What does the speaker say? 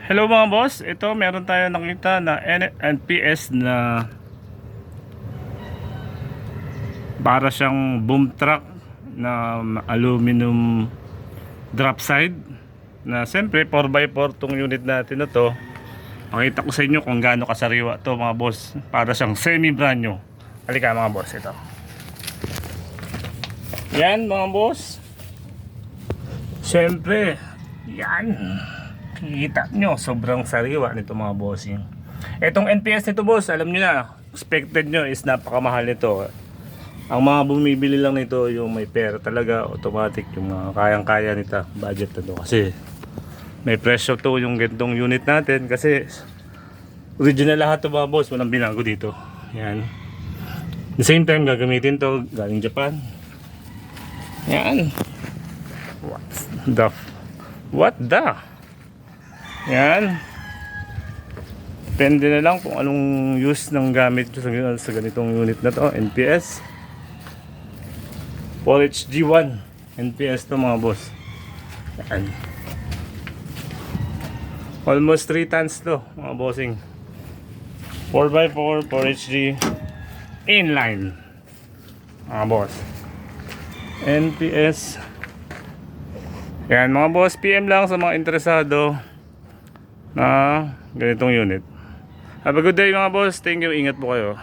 Hello mga boss, ito meron tayo nakita na NPS na para siyang boom truck na aluminum drop side na siyempre 4x4 tong unit natin na to. Pakita ko sa inyo kung gaano kasariwa to mga boss, para siyang semi brand new. Halika mga boss, ito yan mga boss, siyempre yan, kita nyo sobrang sariwa nito mga bossing. Etong NPS nito boss, alam nyo na, expected nyo is napakamahal nito. Ang mga bumibili lang nito yung may pera talaga, automatic, yung mga kayang-kaya nito budget na to, kasi may presyo to yung gantong unit natin, kasi original lahat to mga boss, walang binago dito. Yan, the same time gagamitin to galing Japan. Yan, what the yan, depende na lang kung anong use ng gamit sa ganitong unit na to. NPS 4HG1 NPS to mga boss. Yan, almost 3 tons to mga bossing. 4x4 4HG inline mga boss, NPS. Yan mga boss, PM lang sa mga interesado na ganitong unit. Have a good day mga boss, thank you, ingat po kayo.